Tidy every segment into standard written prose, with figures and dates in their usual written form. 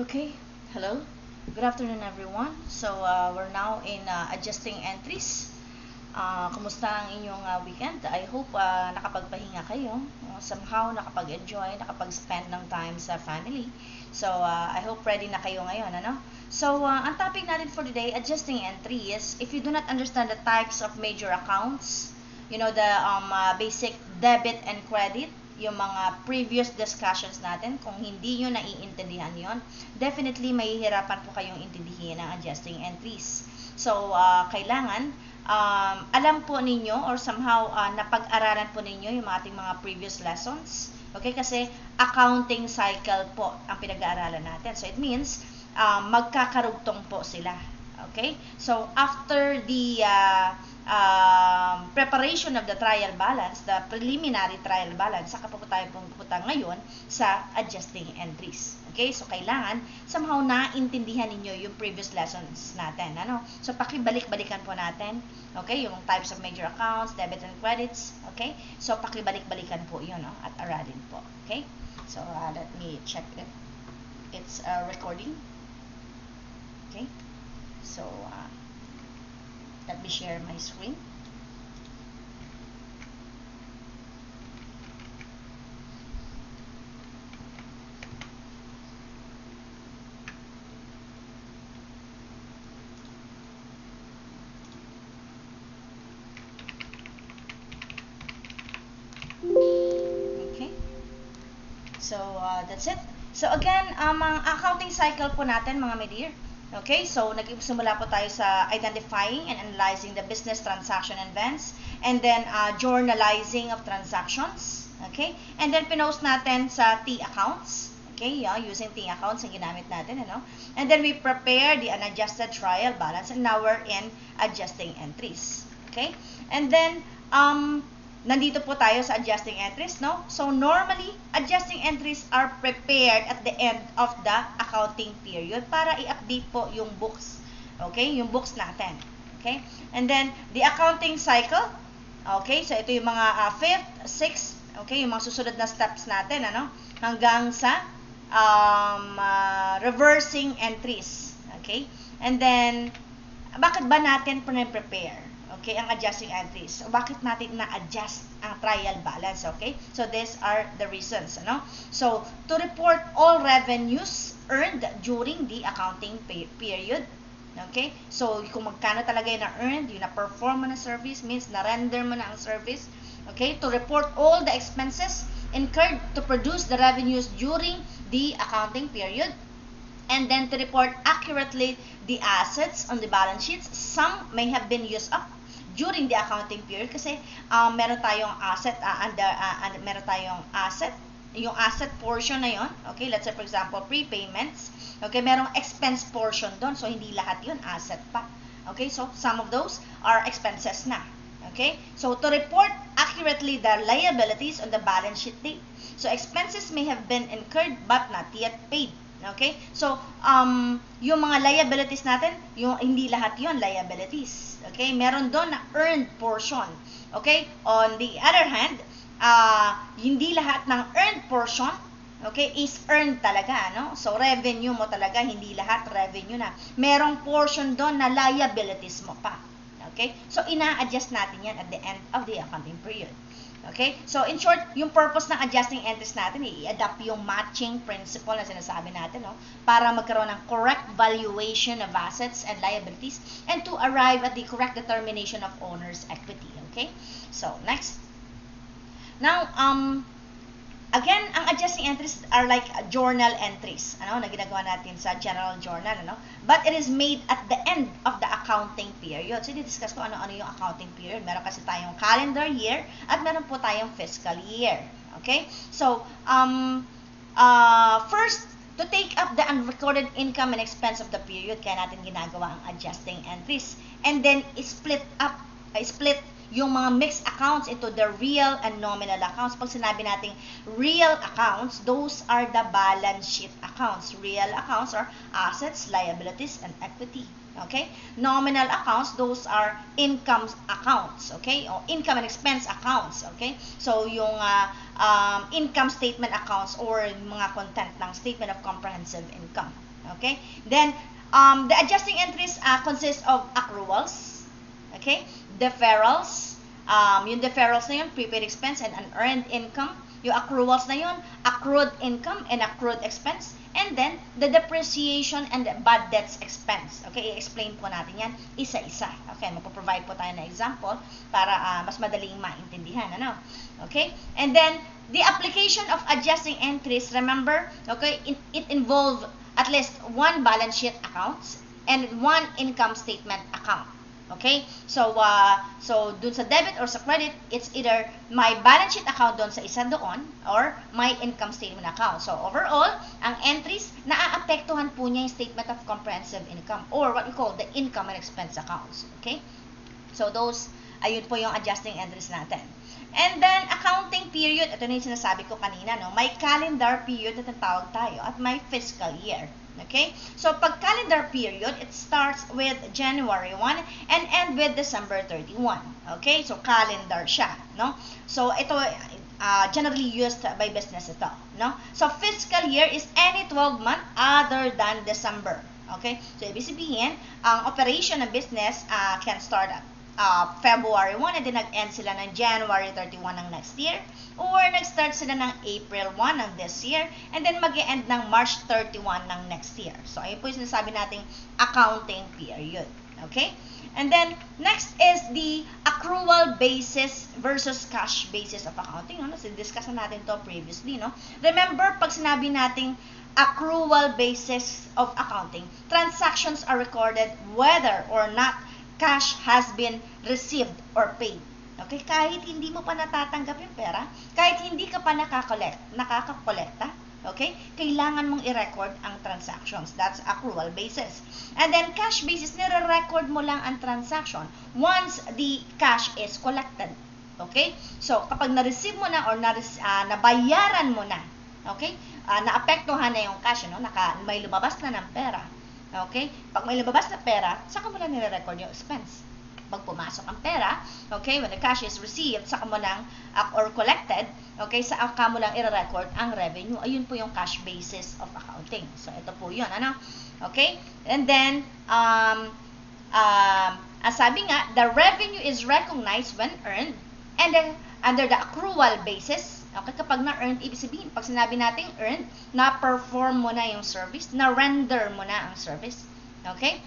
Okay, hello. Good afternoon, everyone. So, we're now in adjusting entries. Kumusta ang inyong weekend? I hope nakapagpahinga kayo. Somehow, nakapag-enjoy, nakapag-spend ng time sa family. So, I hope ready na kayo ngayon, ano? So, ang topic natin for today, adjusting entries. If you do not understand the types of major accounts, you know, the basic debit and credit, yung mga previous discussions natin, kung hindi nyo naiintindihan yon, definitely mahihirapan po kayong intindihin ang adjusting entries. So, kailangan alam po ninyo or somehow napag-aralan po ninyo yung ating mga previous lessons. Okay, kasi accounting cycle po ang pinag-aaralan natin. So, it means magkakarugtong po sila. Okay? So, after the preparation of the trial balance, the preliminary trial balance, saka po tayo pupunta ngayon sa adjusting entries. Okay? So, kailangan somehow naintindihan ninyo yung previous lessons natin. Ano? So, pakibalik-balikan po natin. Okay? Yung types of major accounts, debit and credits. Okay? So, pakibalik-balikan po yun, no? At aralin po. Okay? So, let me check if it's recording. Okay? So, let me share my screen. Okay. So, that's it. So, again, ang accounting cycle po natin, mga my dear. Okay, so nagsimula po tayo sa identifying and analyzing the business transaction events, and then journalizing of transactions. Okay, and then pinost natin sa T accounts. Okay, using T accounts ang ginamit natin, ano? And then we prepare the unadjusted trial balance, and now we're in adjusting entries. Okay, and then nandito po tayo sa adjusting entries, no? So, normally, adjusting entries are prepared at the end of the accounting period para i-update po yung books. Okay? Yung books natin. Okay? And then, the accounting cycle. Okay? So, ito yung mga 5th, 6th, okay? Yung mga susunod na steps natin, ano? Hanggang sa reversing entries. Okay? And then, bakit ba natin prepare? Okay, ang adjusting entries. So, bakit natin na-adjust ang trial balance? Okay? So, these are the reasons. Ano? So, to report all revenues earned during the accounting period. Okay? So, kung magkano talaga yung na-earned, yung na-perform mo na service, means na-render mo na ang service. Okay? To report all the expenses incurred to produce the revenues during the accounting period. And then to report accurately the assets on the balance sheets. Some may have been used up during the accounting period kasi meron tayong asset meron tayong asset, yung asset portion na yon. Okay, let's say for example prepayments. Okay, merong expense portion doon, so hindi lahat yun asset pa. Okay, so some of those are expenses na. Okay, so to report accurately the liabilities on the balance sheet date. So expenses may have been incurred but not yet paid. Okay, so yung mga liabilities natin, yung hindi lahat yon liabilities. Okay, meron doon na earned portion. Okay, on the other hand, hindi lahat ng earned portion, okay, is earned talaga, no? So, revenue mo talaga, hindi lahat revenue na. Merong portion doon na liabilities mo pa. Okay, so ina-adjust natin yan at the end of the accounting period. Okay? So, in short, yung purpose ng adjusting entries natin, i-adapt yung matching principle na sinasabi natin, no? Para magkaroon ng correct valuation of assets and liabilities and to arrive at the correct determination of owner's equity. Okay? So, next. Now, again, ang adjusting entries are like journal entries, ano, na ginagawa natin sa general journal, ano? But it is made at the end of the accounting period. So, i-discuss ko ano-ano yung accounting period. Meron kasi tayong calendar year at meron po tayong fiscal year. Okay? So, first, to take up the unrecorded income and expense of the period, kaya natin ginagawa ang adjusting entries. And then, split yung mga mixed accounts into the real and nominal accounts. Pag sinabi nating real accounts, those are the balance sheet accounts. Real accounts are assets, liabilities, and equity. Okay? Nominal accounts, those are income accounts. Okay? O income and expense accounts. Okay? So, yung income statement accounts or mga content ng statement of comprehensive income. Okay? Then, the adjusting entries consist of accruals, okay? Deferrals, yung deferrals na yun, prepaid expense and unearned income. Yung accruals na yun, accrued income and accrued expense. And then, the depreciation and the bad debts expense. Okay, i-explain po natin yan isa-isa. Okay, magpo-provide po tayo ng example para mas madaling maintindihan. Ano? Okay, and then, the application of adjusting entries, remember, okay, it involves at least one balance sheet accounts and one income statement account. Okay? So dun sa debit or sa credit, it's either my balance sheet account dun sa isa doon or my income statement account. So, overall, ang entries, naaapektuhan po niya yung statement of comprehensive income or what we call the income and expense accounts. Okay? So, ayun po yung adjusting entries natin. And then, accounting period, ito na yung sinasabi ko kanina, no? May calendar period na tatawag tayo at may fiscal year. Okay? So, pag calendar period, it starts with January 1 and end with December 31. Okay? So, calendar siya, no? So, ito, generally used by business ito, no? So, fiscal year is any 12 month other than December. Okay? So, ibig sabihin, ang operation ng business can start at February 1 and then nag-end sila ng January 31 ng next year or nag-start sila ng April 1 ng this year and then mag-end ng March 31 ng next year. So, ayun po yung sinasabi nating accounting period. Okay? And then, next is the accrual basis versus cash basis of accounting. No? Discuss na natin to previously. No? Remember, pag sinabi nating accrual basis of accounting, transactions are recorded whether or not cash has been received or paid. Okay? Kahit hindi mo pa natatanggap yung pera, kahit hindi ka pa nakakakolekta, okay? Kailangan mong i-record ang transactions. That's accrual basis. And then, cash basis, nire-record mo lang ang transaction once the cash is collected. Okay? So, kapag na-receive mo na or nabayaran mo na, okay? Naapektuhan na yung cash, no? May lumabas na ng pera. Okay? Pag may lumabas na pera, saka mo lang nire-record yung expense. Pag pumasok ang pera, okay, when the cash is received, saka mo lang, or collected, okay, saka mo lang i-record ang revenue. Ayun po yung cash basis of accounting. So, ito po yun, ano? Okay? And then, as sabi nga, the revenue is recognized when earned, and then, under the accrual basis, okay, kapag na-earned, ibig sabihin, pag sinabi natin earned, na-perform mo na yung service, na-render mo na ang service. Okay?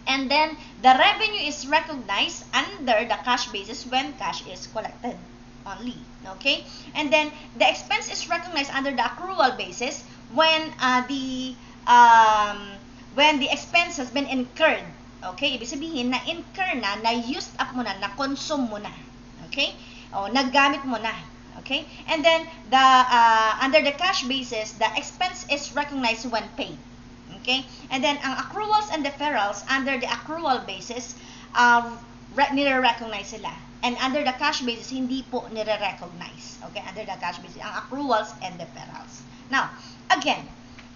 And then, the revenue is recognized under the cash basis when cash is collected only. Okay? And then, the expense is recognized under the accrual basis when the expense has been incurred. Okay? Ibig sabihin, na-incur na-used up mo na, na-consume mo na. Okay? O, naggamit mo na. Okay? And then, under the cash basis, the expense is recognized when paid. Okay? And then, ang accruals and deferrals, under the accrual basis, nire-recognize sila. And under the cash basis, hindi po nire-recognize. Okay? Under the cash basis, ang accruals and deferrals. Now, again,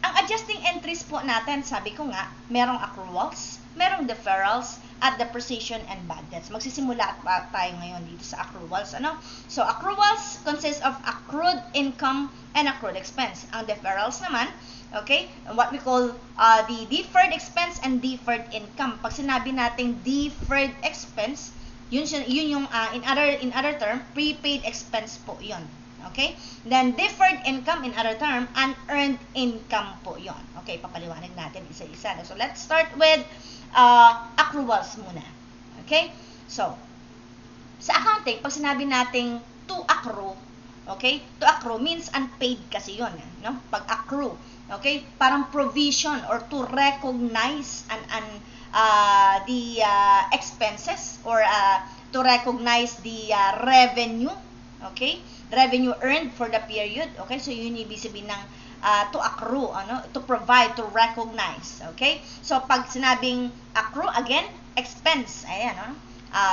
ang adjusting entries po natin, sabi ko nga, merong accruals, merong deferrals, at depreciation and bad debts. Magsisimula tayo ngayon dito sa accruals. Ano? So, accruals consist of accrued income and accrued expense. Ang deferrals naman, okay, what we call the deferred expense and deferred income. Pag sinabi natin deferred expense, yun yung in other term, prepaid expense po yun. Okay? Then, deferred income, in other term, unearned income po yun. Okay, papaliwanag natin isa-isa. So, let's start with accruals muna. Okay? So, sa accounting, pag sinabi nating to accrue, okay? To accrue means unpaid kasi yun. No? Pag accrue, okay? Parang provision or to recognize the expenses or to recognize the revenue, okay? Revenue earned for the period. Okay? So, yun ibig sabihin ng to accrue, to provide, to recognize. Okay? So, pag sinabing accrue, again, expense. Ayan,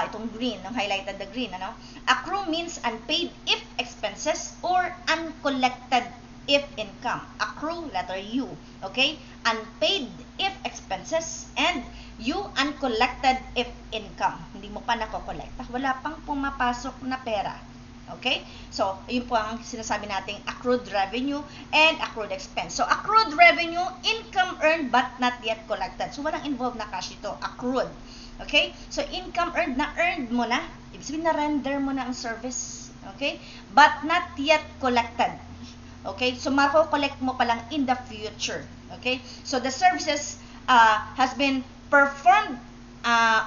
itong green, highlighted the green. Accrue means unpaid if expenses or uncollected if income. Accrue, letter U. Okay? Unpaid if expenses and U, uncollected if income. Hindi mo pa nakokolekta. Wala pang pumapasok na pera. Okay? So, yun po ang sinasabi nating accrued revenue and accrued expense. So, accrued revenue, income earned but not yet collected. So, walang involved na cash ito. Accrued. Okay? So, income earned na earned mo na. Ibig sabihin na render mo na ang service. Okay? But not yet collected. Okay? So, mako-collect mo pa lang in the future. Okay? So, the services has been performed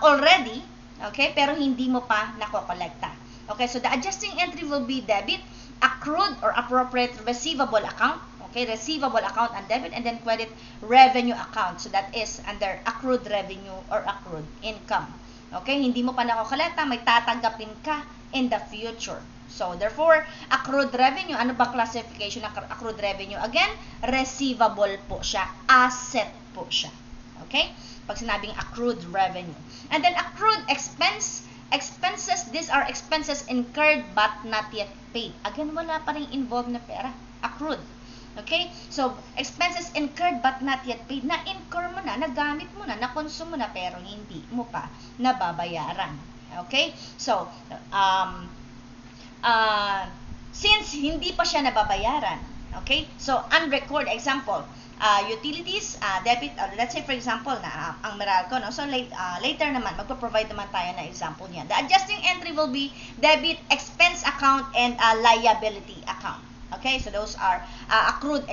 already. Okay? Pero hindi mo pa nako-collecta. Okay, so the adjusting entry will be debit, accrued or appropriate receivable account. Okay, receivable account and debit, and then credit revenue account. So that is under accrued revenue or accrued income. Okay, hindi mo pa nakokolekta, may tatanggapin ka in the future. So therefore, accrued revenue, ano ba classification ng accrued revenue? Again, receivable po siya, asset po siya. Okay, pag sinabing accrued revenue. And then accrued expenses, these are expenses incurred but not yet paid. Again, wala pa rin involved na pera. Accrued. Okay? So, expenses incurred but not yet paid. Na-incur mo na, nagamit mo na, na-consume mo na, pero hindi mo pa nababayaran. Okay? So, since hindi pa siya nababayaran, okay? So, unrecorded, example, utilities, debit, let's say for example na ang Meralco, no? So later naman magpo-provide naman tayo na example niya. The adjusting entry will be debit expense account and liability account. Okay? So those are accrued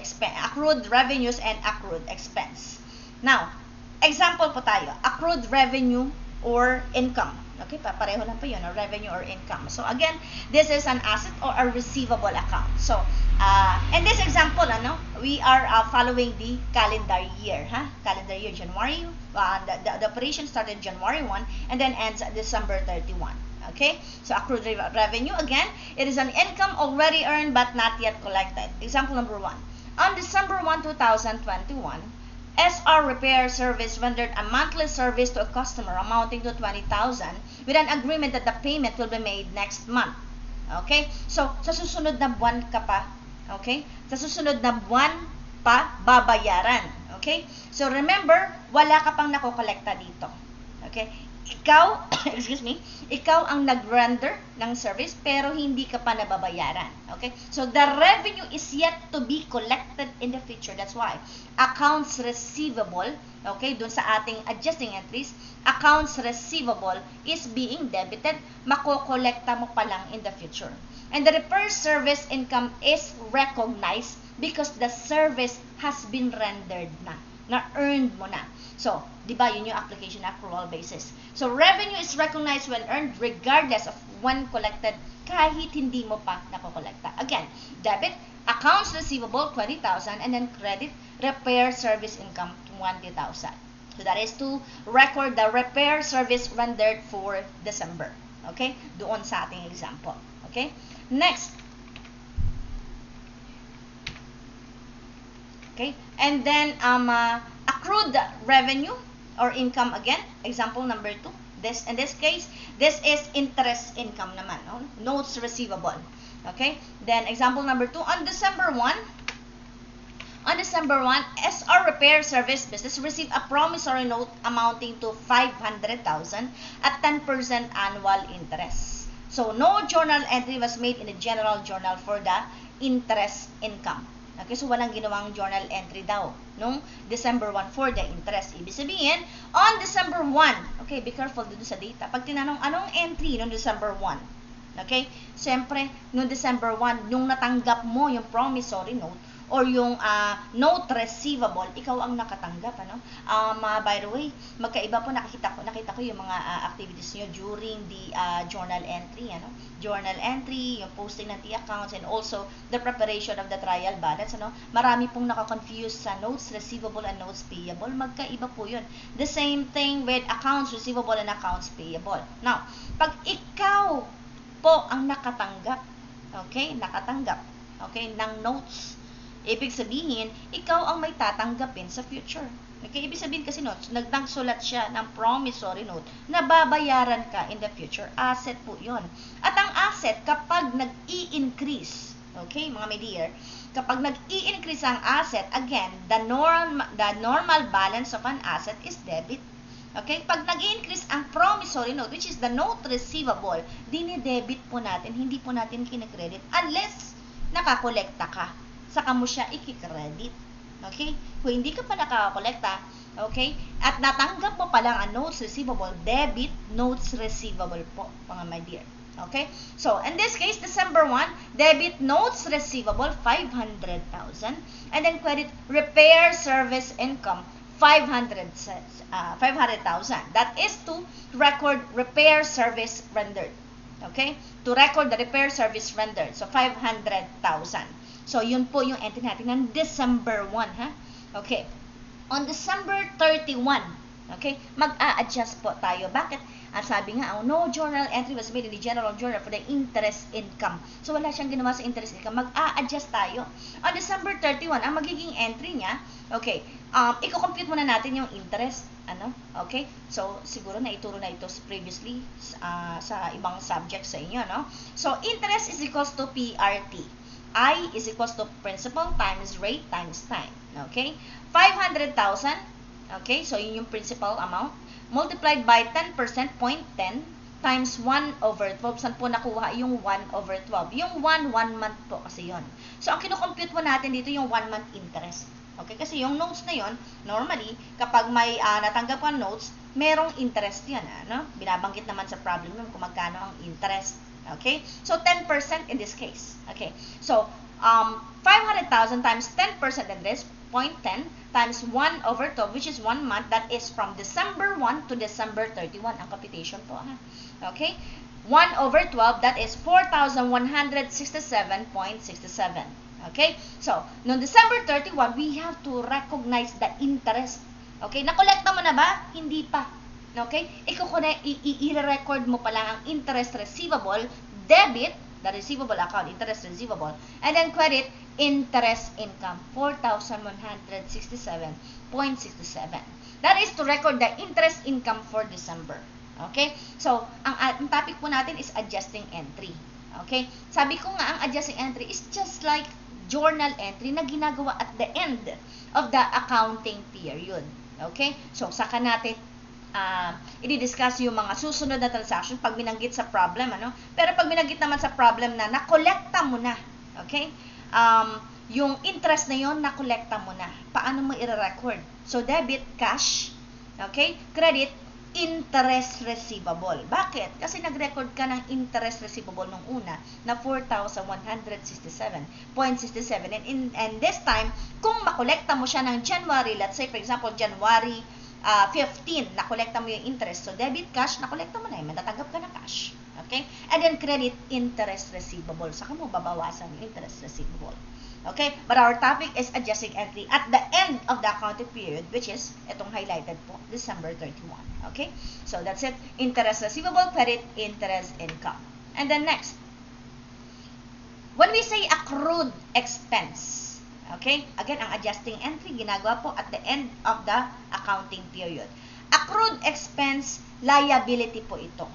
revenues and accrued expense. Now, example po tayo, accrued revenue or income. Okay, pareho lang po yun, revenue or income. So again, this is an asset or a receivable account. So, in this example, we are following the calendar year. Calendar year, January, the operation started January 1 and then ends December 31. Okay, so accrued revenue, again, it is an income already earned but not yet collected. Example number 1. On December 1, 2021, SR Repair Service rendered a monthly service to a customer amounting to 20,000 with an agreement that the payment will be made next month. Okay? So, sa susunod na buwan ka pa, okay? Sa susunod na buwan pa babayaran. Okay? So, remember, wala ka pang nakokolekta dito. Okay? Ikaw, ikaw ang nag-render ng service pero hindi ka pa nababayaran. Okay? So, the revenue is yet to be collected in the future. That's why accounts receivable, okay, dun sa ating adjusting entries, accounts receivable is being debited, makokolekta mo pa lang in the future. And the repair service income is recognized because the service has been rendered na earned mo na. So, di ba, yun yung application accrual basis. So, revenue is recognized when earned regardless of when collected, kahit hindi mo pa nakokolekta. Again, debit, accounts receivable, 20,000, and then credit, repair service income, 20,000. So, that is to record the repair service rendered for December. Okay? Doon sa ating example. Okay? Next. Okay? And then, accrued revenue or income again. Example number 2. In this case, this is interest income naman. No? Notes receivable. Okay? Then, example number 2. On December 1, SR Repair Service Business received a promissory note amounting to 500,000 at 10% annual interest. So, no journal entry was made in the general journal for the interest income. Okay, so walang ginawang journal entry daw nung December 1 for the interest. Ibig sabihin, on December 1, okay, be careful dun sa data. Pag tinanong anong entry nung December 1, okay, siyempre, nung December 1, nung natanggap mo yung promissory note or yung note receivable, ikaw ang nakatanggap, ano? By the way, magkaiba po, nakita ko yung mga activities nyo during the journal entry, ano? Journal entry, yung posting ng T-accounts, and also the preparation of the trial balance, ano? Marami pong nakakonfuse sa notes receivable and notes payable. Magkaiba po yun. The same thing with accounts receivable and accounts payable. Now, pag ikaw po ang nakatanggap, okay, ng notes, ibig sabihin, ikaw ang may tatanggapin sa future. Okay, ibig sabihin kasi nagsulat siya ng promissory note na babayaran ka in the future. Asset po yun. At ang asset, kapag nag-i-increase, okay, mga my dear, kapag nag-i-increase ang asset, again, the normal balance of an asset is debit. Okay? Pag nag-increase ang promissory note, which is the note receivable, dinidebit po natin, hindi po natin kinakredit unless nakakolekta ka. Saka mo siya ikikredit. Okay? Kung hindi ka pa nakakolekta, okay, at natanggap mo pa lang ang notes receivable, debit notes receivable po, mga my dear. Okay? So, in this case, December 1, debit notes receivable, 500,000. And then credit repair service income, 500,000. That is to record repair service rendered. Okay? To record the repair service rendered. So, 500,000. So, yun po yung entry natin ng December 1, ha? Okay. On December 31, okay, mag-a-adjust po tayo. Bakit? Ang sabi nga, no journal entry was made in the general journal for the interest income. So, wala siyang ginawa sa interest income. Mag-a-adjust tayo. On December 31, ang magiging entry niya, okay, i-compute muna natin yung interest. Ano? Okay? So, siguro na ituro na ito previously sa ibang subject sa inyo, no? So, interest is equals to PRT. I is equals to principal times rate times time. Okay? 500,000. Okay? So, yun yung principal amount. Multiplied by 10%, 0.10 times 1 over 12. Saan po nakuha yung 1 over 12? Yung 1 month po kasi yun. So, ang kinukompute po natin dito yung 1 month interest. Okay? Kasi yung notes na yun, normally, kapag may natanggap kang notes, merong interest yan. Ano? Binabanggit naman sa problem yun kung magkano ang interest. Okay? So, 10% in this case. Okay? So, 500,000 times 10% interest, 0.10 times 1 over 12, which is 1 month. That is from December 1 to December 31. Ang computation po. Ha? Okay? 1 over 12, that is 4,167.67. Okay? So, noong December 31, we have to recognize the interest. Okay? Nakolekta mo na ba? Hindi pa. Okay? I-record mo pa lang ang interest receivable, debit, the receivable account, interest receivable, and then credit, interest income, 4,167.67. That is to record the interest income for December. Okay? So, ang topic po natin is adjusting entry. Okay? Sabi ko nga, ang adjusting entry is just like journal entry na ginagawa at the end of the accounting period. Okay? So, saka natin i-discuss yung mga susunod na transaction pag binanggit sa problem, ano? Pero pag binanggit naman sa problem na nakolekta mo na, okay? Yung interest na yon nakolekta mo na. Paano mo i-record? So, debit, cash, okay? Credit, interest receivable. Bakit? Kasi nag-record ka ng interest receivable nung una na 4,167.67. And this time, kung makolekta mo siya ng January, let's say for example, January 15, nakolekta mo yung interest. So, debit, cash, nakolekta mo na yun. Matatanggap ka na cash. Okay? And then, credit, interest receivable. Saka mo babawasan yung interest receivable. Okay? But our topic is adjusting entry at the end of the accounting period, which is, itong highlighted po, December 31. Okay? So, that's it. Interest receivable, credit, interest income. And then next, when we say accrued expense, okay? Again, ang adjusting entry, ginagawa po at the end of the accounting period. Accrued expense, liability po ito.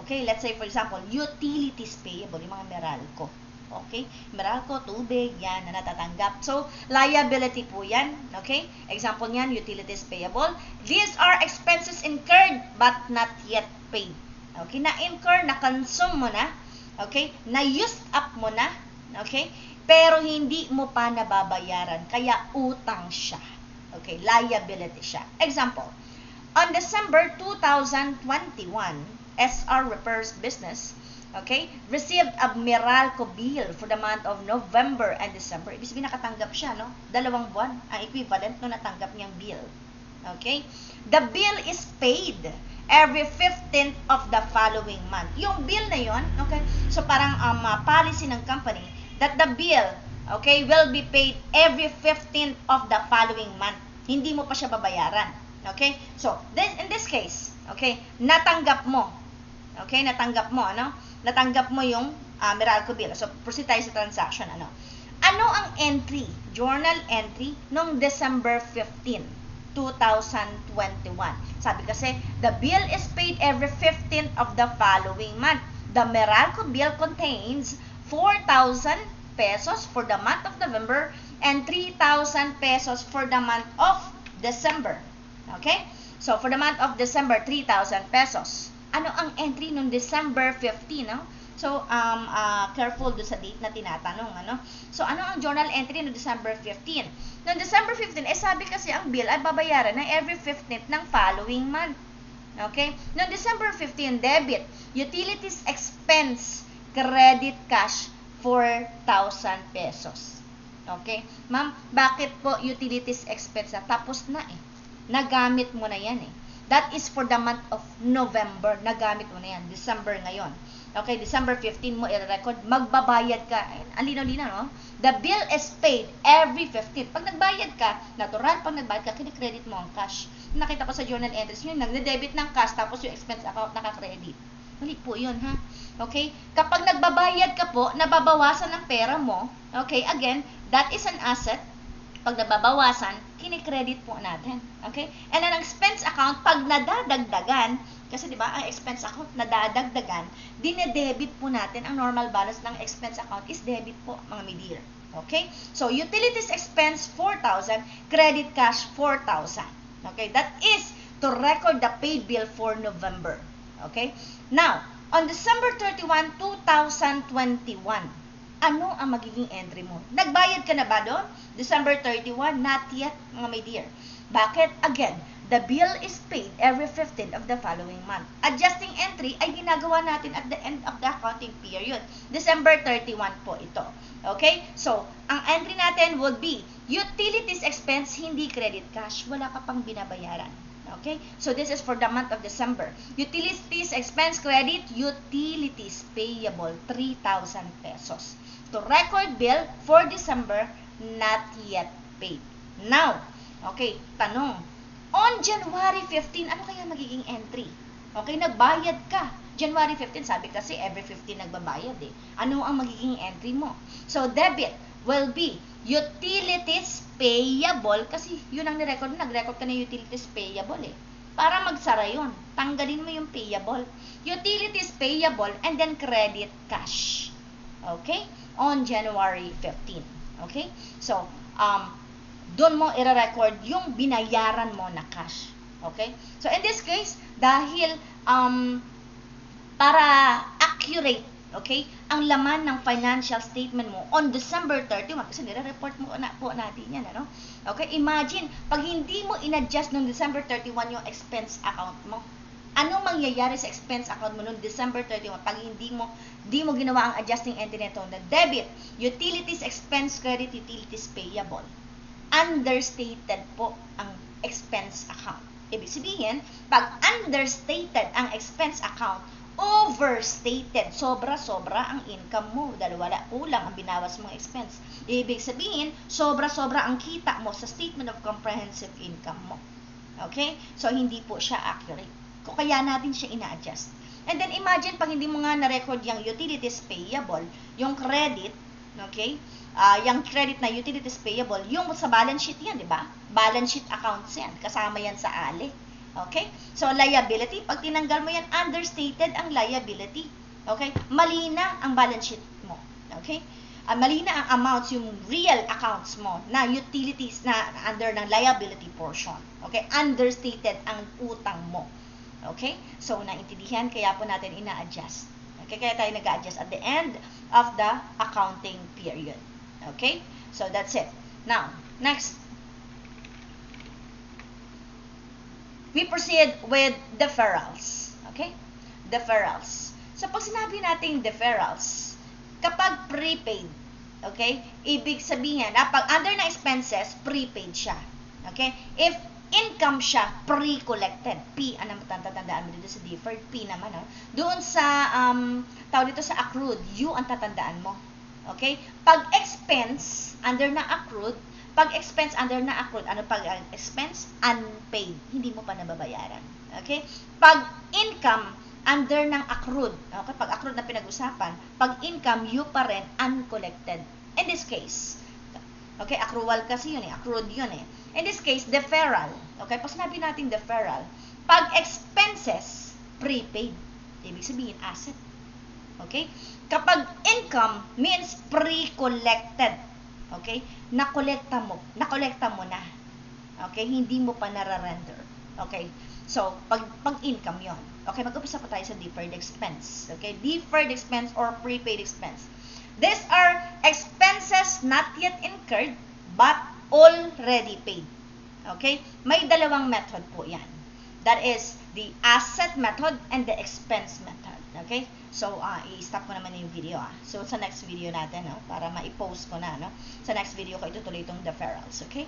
Okay? Let's say, for example, utilities payable, yung mga Meralco. Okay? Meralco, tubig, yan, na natatanggap. So, liability po yan. Okay? Example niyan, utilities payable. These are expenses incurred but not yet paid. Okay? Na-incur, na-consume mo na. Okay? Na-used up mo na. Okay? Pero hindi mo pa nababayaran, kaya utang siya. Okay, liability siya. Example, on December 2021, SR Repairs Business, okay, received a Meralco bill for the month of November and December. Ibig sabihin nakatanggap siya, no? 2 buwan, ang equivalent no natanggap niyang bill. Okay? The bill is paid every 15th of the following month. Yung bill na yon, okay, so parang policy ng company that the bill, okay, will be paid every 15th of the following month. Hindi mo pa siya babayaran. Okay? So, in this case, okay, natanggap mo. Okay? Natanggap mo, ano? Natanggap mo yung Meralco bill. So, proceed tayo sa transaction, ano? Ano ang entry, journal entry, nung December 15, 2021? Sabi kasi, the bill is paid every 15th of the following month. The Meralco bill contains 4,000 pesos for the month of November and 3,000 pesos for the month of December. Okay? So, for the month of December, 3,000 pesos. Ano ang entry noong December 15, no? So, careful do sa date na tinatanong, ano? So, ano ang journal entry noong December 15? Noong December 15, sabi kasi ang bill ay babayaran na every 15th ng following month. Okay? Noong December 15, debit, utilities expense, credit cash, 4,000 pesos. Okay? Ma'am, bakit po utilities expense na? Tapos na eh. Nagamit mo na yan eh. That is for the month of November. Nagamit mo na yan. December ngayon. Okay, December 15 mo i-record. Magbabayad ka. Ang linaw-linaw, no? The bill is paid every 15th. Pag nagbayad ka, natural, pag nagbayad ka, kinikredit mo ang cash. Nakita ko sa journal entries yun, nagde-debit ng cash, tapos yung expense account nakakredit. Mali po yun, ha? Okay? Kapag nagbabayad ka po, nababawasan ang pera mo. Okay? Again, that is an asset. Pag nababawasan, kinikredit po natin. Okay? And an expense account, pag nadadagdagan, kasi di ba ang expense account nadadagdagan, dinedebit po natin ang normal balance ng expense account is debit po, mga midir. Okay? So, utilities expense, 4,000, credit cash, 4,000. Okay? That is to record the paid bill for November. Okay? Now, on December 31, 2021, ano ang magiging entry mo? Nagbayad ka na ba doon? December 31, not yet, mga my dear. Bakit? Again, the bill is paid every 15th of the following month. Adjusting entry ay ginagawa natin at the end of the accounting period. December 31 po ito. Okay? So, ang entry natin would be utilities expense, hindi credit cash. Wala ka pang binabayaran. Okay? So, this is for the month of December. Utilities expense credit, utilities payable, 3,000 pesos. To record bill for December, not yet paid. Now, okay, tanong. On January 15, ano kaya magiging entry? Okay, nagbayad ka. January 15, sabi kasi every 15 nagbabayad eh. Ano ang magiging entry mo? So, debit will be utilities payable, kasi yun ang nirecord mo. Nag-record ka ng utilities payable eh. Para magsara yun, tanggalin mo yung payable. Utilities payable and then credit cash. Okay? On January 15. Okay? So, doon mo i-record yung binayaran mo na cash. Okay? So, in this case, dahil para accurate, okay, ang laman ng financial statement mo on December 31, kasi nire-report mo na po natin yan, ano? Okay? Imagine, pag hindi mo in-adjust noong December 31 yung expense account mo, anong mangyayari sa expense account mo noong December 31 pag hindi mo ginawa ang adjusting entry nito na debit, utilities expense credit, utilities payable? Understated po ang expense account. Ibig sabihin, pag understated ang expense account, overstated, sobra-sobra ang income mo dahil wala, kulang ang binawas mong expense. Ibig sabihin, sobra-sobra ang kita mo sa statement of comprehensive income mo. Okay? So, hindi po siya accurate. Kaya natin siya ina-adjust. And then, imagine, pag hindi mo nga na-record yung utilities payable, yung credit, okay? Yung credit na utilities payable, yung sa balance sheet yan, di ba? Balance sheet accounts yan. Kasama yan sa ALE. Okay? So, liability, pag tinanggal mo yan, understated ang liability. Okay? Mali na ang balance sheet mo. Okay? Mali na ang amounts, yung real accounts mo na utilities na under ng liability portion. Okay? Understated ang utang mo. Okay? So, naintindihan, kaya po natin ina-adjust. Okay? Kaya tayo nag-adjust at the end of the accounting period. Okay? So, that's it. Now, next. We proceed with deferrals. Okay? Deferrals. So, pag sinabi natin deferrals, kapag prepaid, okay, ibig sabihin, pag under na expenses, prepaid siya. Okay? If income siya, pre-collected. P, ano tatandaan mo dito sa deferred? P naman, no? Doon sa, tawag dito sa accrued, U ang tatandaan mo. Okay? Pag expense, under na accrued, pag expense, under na accrued, ano pag expense? Unpaid. Hindi mo pa nababayaran. Okay? Pag income, under ng accrued. Okay? Pag accrued na pinag-usapan, pag income, U pa rin, uncollected. In this case, okay, accrual kasi yun eh, accrued yun eh. In this case, deferral. Okay, pag sinabi natin deferral, pag expenses, prepaid. Ibig sabihin, asset. Okay? Kapag income, means pre-collected. Okay? Nakolekta mo na. Okay? Hindi mo pa nare-render. Okay? So, pag-income yon. Okay, mag-upisa pa tayo sa deferred expense. Okay? Deferred expense or prepaid expense. These are expenses not yet incurred but already paid. Okay? May dalawang method po yan. That is the asset method and the expense method. Okay? So, i-stop ko naman yung video. So, sa next video natin, no? Para ma-post ko na, no? Sa next video ko itutuloy itong deferrals. Okay?